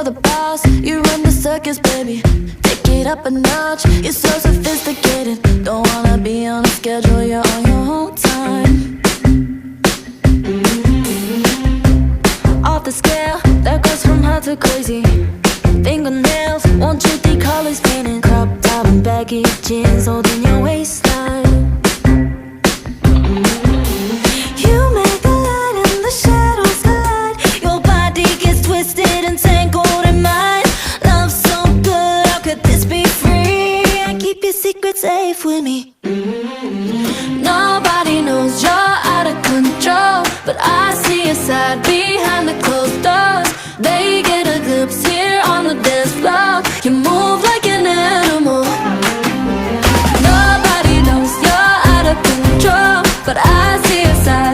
you're the boss, you run the circus, baby. Take it up a notch, you're so sophisticated. Don't wanna be on a schedule, you're on your own time. Off the scale, that goes from hot to crazy. Fingernails, want you colors painted. Crop top and baggy jeans holding your waistline. You make the light and the shadows collide. Your body gets twisted and tangled in mine. Love so good, how could this be free? I keep your secret safe with me. Nobody knows you're out of control, but I see your side.